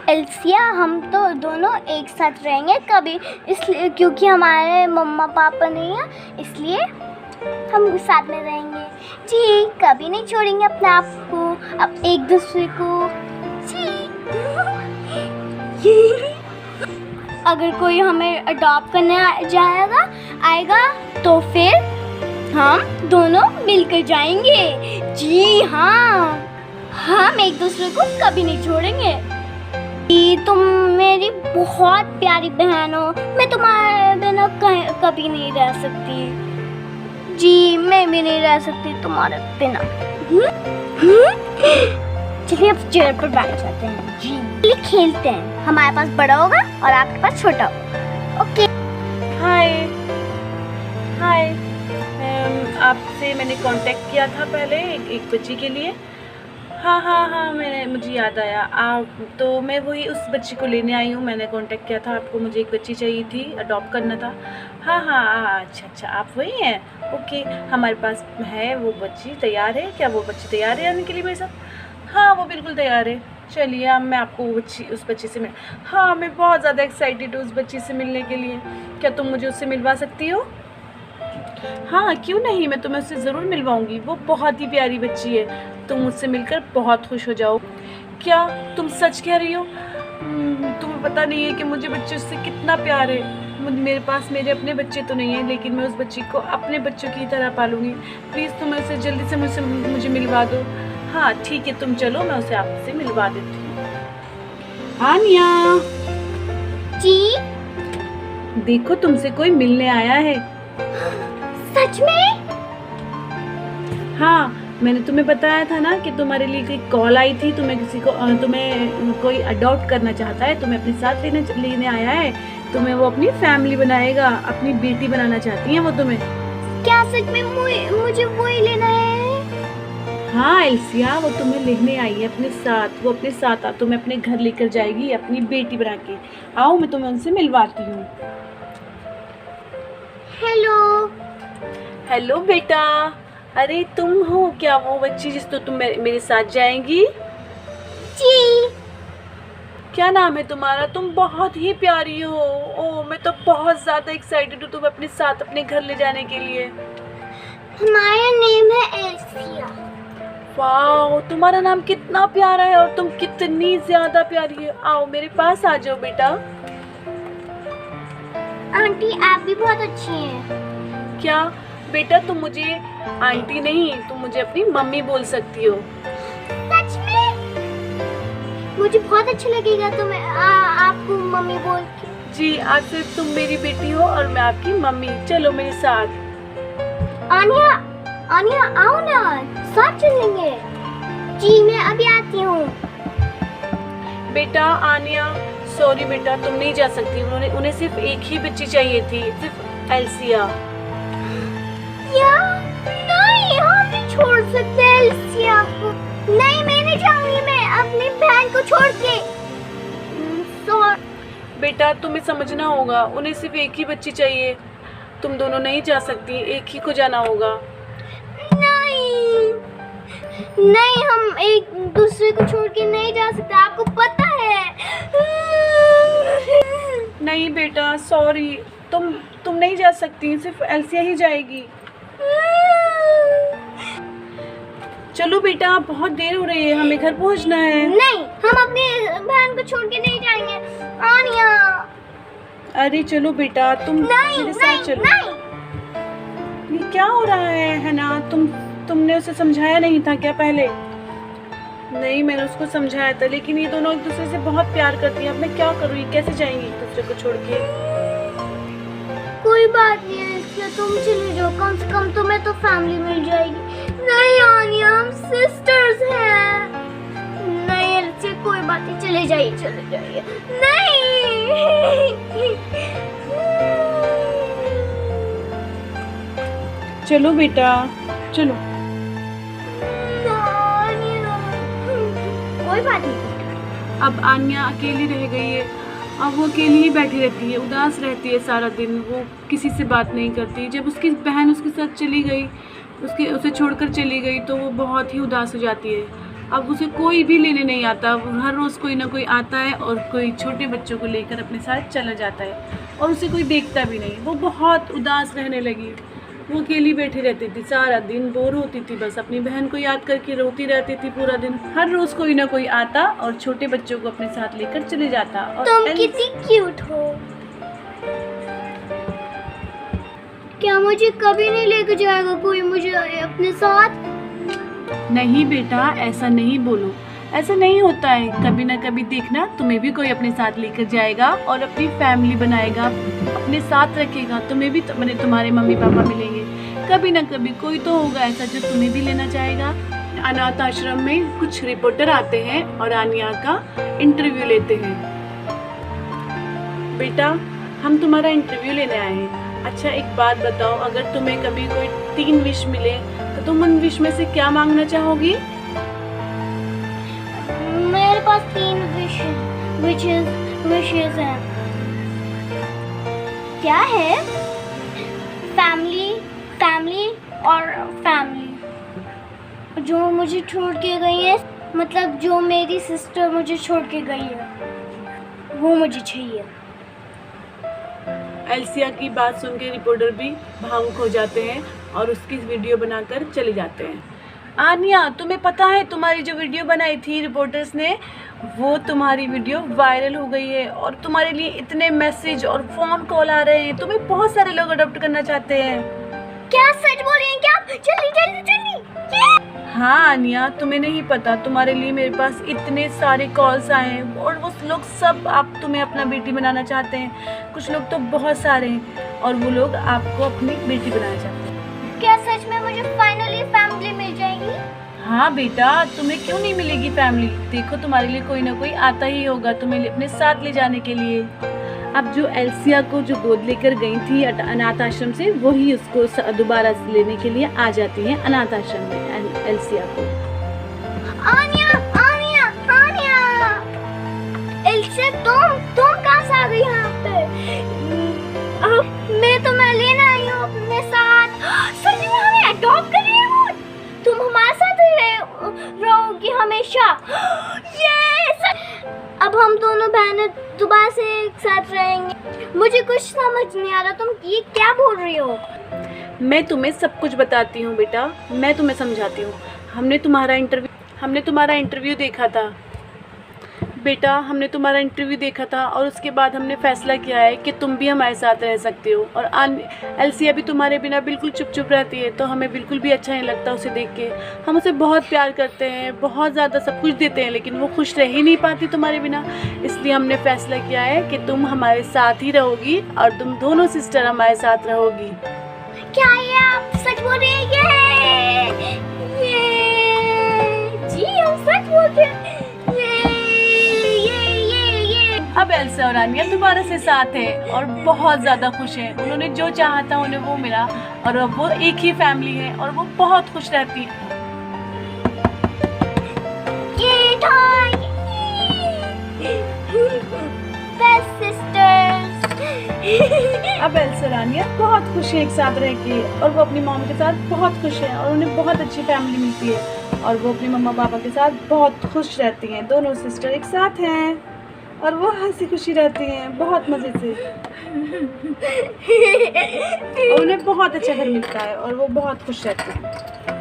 एल्सिया, हम तो दोनों एक साथ रहेंगे कभी, इसलिए क्योंकि हमारे मम्मा पापा नहीं है, इसलिए हम साथ में रहेंगे जी। कभी नहीं छोड़ेंगे अपने आप को, अब एक दूसरे को जी। अगर कोई हमें अडॉप्ट करने आएगा तो फिर हम दोनों मिलकर जाएंगे जी। हाँ, हम एक दूसरे को कभी नहीं छोड़ेंगे। तुम मेरी बहुत प्यारी बहन हो, मैं तुम्हारे बिना कभी नहीं रह सकती जी। मैं भी नहीं रह सकती तुम्हारे बिना। चलिए अब चेयर पर बैठ जाते हैं जी, चलिए खेलते हैं। हमारे पास बड़ा होगा और आपके पास छोटा होगा। ओके। हाय हाय, आपसे मैंने कांटेक्ट किया था पहले एक बच्ची के लिए। हाँ, मुझे याद आया। तो मैं वही उस बच्ची को लेने आई हूँ। मैंने कांटेक्ट किया था आपको, मुझे एक बच्ची चाहिए थी, अडॉप्ट करना था। हाँ, अच्छा, आप वही हैं। ओके, हमारे पास है वो बच्ची, तैयार है क्या? वो बच्ची तैयार है आने के लिए भाई साहब? हाँ, वो बिल्कुल तैयार है। चलिए, अब मैं आपको उस बच्ची से हाँ, मैं बहुत ज़्यादा एक्साइटेड हूँ उस बच्ची से मिलने के लिए। क्या तुम मुझे उससे मिलवा सकती हो? हाँ, क्यों नहीं, मैं तुम्हें उससे ज़रूर मिलवाऊंगी। वो बहुत ही प्यारी बच्ची है, तुम मुझसे मिलकर बहुत खुश हो जाओ। क्या तुम सच कह रही हो? तुम्हें पता नहीं है कि मुझे बच्चे से कितना प्यार है। मेरे पास मेरे अपने बच्चे तो नहीं हैं, लेकिन मैं उस बच्ची को अपने बच्चों की तरह पालूंगी। प्लीज़ तुम उसे जल्दी से मुझे मिलवा दो। हाँ ठीक है, तुम चलो, मैं उसे आपसे मिलवा देती हूँ। आनिया जी, देखो तुमसे कोई मिलने आया है। सच में? हाँ, मैंने तुम्हें बताया था ना कि तुम्हारे लिए कोई कॉल आई थी। तुम्हें कोई अडॉप्ट करना चाहता है, तुम्हें अपने साथ लेने आया है। तुम्हें वो अपनी फैमिली बनाएगा, अपनी बेटी बनाना चाहती है वो तुम्हें। क्या सच में मुझे वो ही लेना है? हाँ एल्सिया, वो तुम्हें लेने आई है अपने साथ। वो अपने साथ तुम्हें अपने घर लेकर जाएगी, अपनी बेटी बना के। आओ, मैं तुम्हें उनसे मिलवाती हूँ। हेलो बेटा। अरे तुम हो क्या वो बच्ची जिस तो तुम मेरे साथ जाएंगी? जी। क्या नाम है तुम्हारा? तुम बहुत ही प्यारी हो। ओह, मैं तो बहुत ज़्यादा एक्साइटेड हूँ तुम्हें अपने साथ अपने घर ले जाने के लिए। हमारा नेम है एल्सिया। वाह, तुम्हारा नाम कितना प्यारा है और तुम कितनी ज़्यादा प्यारी है। आओ मेरे पास आ जाओ बेटा। आंटी, आप भी बहुत अच्छी हैं। क्या बेटा, तुम मुझे आंटी नहीं, तुम मुझे अपनी मम्मी बोल सकती हो। सच में? मुझे बहुत अच्छा लगेगा तुम्हें आपको मम्मी बोल के। जी, आज से तुम मेरी बेटी हो और मैं आपकी मम्मी। चलो मेरे साथ। आनिया आओ ना, साथ चलेंगे। जी, मैं अभी आती हूँ। बेटा आनिया, सॉरी बेटा, तुम नहीं जा सकती। उन्हें सिर्फ एक ही बच्ची चाहिए थी, सिर्फ एल्सिया। नहीं, हम नहीं छोड़ सकते एल्सिया को। नहीं, मैं नहीं जाऊंगी, मैं अपनी बहन को छोड़ के। बेटा तुम्हें समझना होगा, उन्हें सिर्फ एक ही बच्ची चाहिए। तुम दोनों नहीं जा सकती, एक ही को जाना होगा। नहीं, हम एक दूसरे को छोड़ के नहीं जा सकते, आपको पता है। नहीं बेटा, सॉरी, तुम नहीं जा सकती, सिर्फ एल्सिया ही जाएगी। चलो बेटा, बहुत देर हो रही है, हमें घर पहुंचना है। नहीं, हम अपनी बहन को छोड़ के नहीं जाएंगे। आनिया, अरे चलो बेटा, तुम मेरे साथ चलो। नहीं। ये क्या हो रहा है ना? तुमने उसे समझाया नहीं था क्या पहले? नहीं, मैंने उसको समझाया था, लेकिन ये दोनों एक दूसरे से बहुत प्यार करती हैं। अब मैं क्या करूँ, ये कैसे जाएंगी एक दूसरे को छोड़ के? कोई बात नहीं है, इसलिए तुम चले जाओ, कम से कम तुम्हें तो फैमिली मिल जाएगी। नहीं आनिया, हम सिस्टर्स हैं। नहीं एल्सी, कोई बात नहीं, चले जाइए। नहीं। चलो बेटा, चलो। कोई बात नहीं। अब आन्या अकेली रह गई है। अब वो अकेली ही बैठी रहती है, उदास रहती है सारा दिन। वो किसी से बात नहीं करती। जब उसकी बहन उसके साथ चली गई, उसे छोड़कर चली गई, तो वो बहुत ही उदास हो जाती है। अब उसे कोई भी लेने नहीं आता। हर रोज़ कोई ना कोई आता है और कोई छोटे बच्चों को लेकर अपने साथ चला जाता है और उसे कोई देखता भी नहीं। वो बहुत उदास रहने लगी। वो अकेली बैठी रहती थी, सारा दिन बोर होती थी, बस अपनी बहन को याद करके रोती रहती थी पूरा दिन। हर रोज़ कोई ना कोई आता और छोटे बच्चों को अपने साथ लेकर चले जाता। और तुम कितनी क्यूट हो। क्या मुझे कभी नहीं लेकर जाएगा कोई मुझे अपने साथ? नहीं बेटा, ऐसा नहीं बोलो, ऐसा नहीं होता है। कभी ना कभी देखना तुम्हें भी कोई अपने साथ लेकर जाएगा और अपनी फैमिली बनाएगा, अपने साथ रखेगा। तुम्हें भी तुम्हारे मम्मी पापा मिलेंगे। कभी ना कभी कोई तो होगा ऐसा जो तुम्हें भी लेना चाहेगा। अनाथ आश्रम में कुछ रिपोर्टर आते हैं और आनिया का इंटरव्यू लेते हैं। बेटा, हम तुम्हारा इंटरव्यू लेने आए हैं। अच्छा, एक बात बताओ, अगर तुम्हें कभी कोई 3 विश मिले तो तुम उन विश में से क्या मांगना चाहोगी? मेरे पास 3 विशेस हैं। क्या है? फैमिली और फैमिली जो मुझे छोड़ के गई है, मतलब जो मेरी सिस्टर मुझे छोड़ के गई है, वो मुझे चाहिए। एल्सिया की बात सुन के रिपोर्टर भी भावुक हो जाते हैं और उसकी वीडियो बनाकर चले जाते हैं। आनिया, तुम्हें पता है तुम्हारी जो वीडियो बनाई थी रिपोर्टर्स ने, वो तुम्हारी वीडियो वायरल हो गई है और तुम्हारे लिए इतने मैसेज और फ़ोन कॉल आ रहे हैं। तुम्हें बहुत सारे लोग अडॉप्ट करना चाहते हैं। क्या सच बोल रही हैं क्या? जल्दी। हाँ आनिया, तुम्हें नहीं पता, तुम्हारे लिए मेरे पास इतने सारे कॉल्स आए हैं और वो लोग सब तुम्हें अपना बेटी बनाना चाहते हैं। कुछ लोग तो बहुत सारे हैं और वो लोग आपको अपनी बेटी बनाना चाहते हैं। क्या सच में मुझे फाइनली फैमिली मिल जाएगी? हाँ बेटा, तुम्हें क्यों नहीं मिलेगी फैमिली? देखो, तुम्हारे लिए कोई ना कोई आता ही होगा तुम्हें अपने साथ ले जाने के लिए। अब जो एल्सिया को जो गोद लेकर गई थी अनाथ आश्रम से, वही उसको दोबारा लेने के लिए आ जाती है अनाथ आश्रम में एल्सिया को। आनिया, एल्सिया, तुम कहाँ से आ गई यहाँ पे? मैं तुम्हें लेना आई हूँ अपने साथ। सच में हमें अडॉप्ट कर रही हो? तुम हमारे साथ ही रहोगी हमेशा? अब हम दोनों बहनें दोबारा से एक साथ रहेंगे। मुझे कुछ समझ नहीं आ रहा, तुम ये क्या बोल रही हो? मैं तुम्हें सब कुछ बताती हूँ बेटा, मैं तुम्हें समझाती हूँ। हमने तुम्हारा इंटरव्यू देखा था बेटा, हमने तुम्हारा इंटरव्यू देखा था और उसके बाद हमने फैसला किया है कि तुम भी हमारे साथ रह सकते हो। और एल्सिया भी तुम्हारे बिना बिल्कुल चुप रहती है, तो हमें बिल्कुल भी अच्छा नहीं लगता उसे देख के। हम उसे बहुत प्यार करते हैं, बहुत ज़्यादा सब कुछ देते हैं, लेकिन वो खुश रह ही नहीं पाती तुम्हारे बिना। इसलिए हमने फैसला किया है कि तुम हमारे साथ ही रहोगी और तुम दोनों सिस्टर हमारे साथ रहोगी। क्या ये आप सच बोल रही हैं? जी, हम सच बोलते हैं। अब एल्सा और आनिया दोबारा से साथ हैं और बहुत ज़्यादा खुश हैं। उन्होंने जो चाहा था उन्हें वो मिला और अब वो एक ही फैमिली है और वो बहुत खुश रहती है। अब एल्सा और आनिया बहुत खुश हैं एक साथ रह के और वो अपनी मॉम के साथ बहुत खुश हैं और उन्हें बहुत अच्छी फैमिली मिलती है और वो अपने मम्मा पापा के साथ बहुत खुश रहती हैं। दोनों सिस्टर एक साथ हैं और वो हंसी खुशी रहती हैं बहुत मज़े से। और उन्हें बहुत अच्छा घर मिलता है और वो बहुत खुश रहती हैं।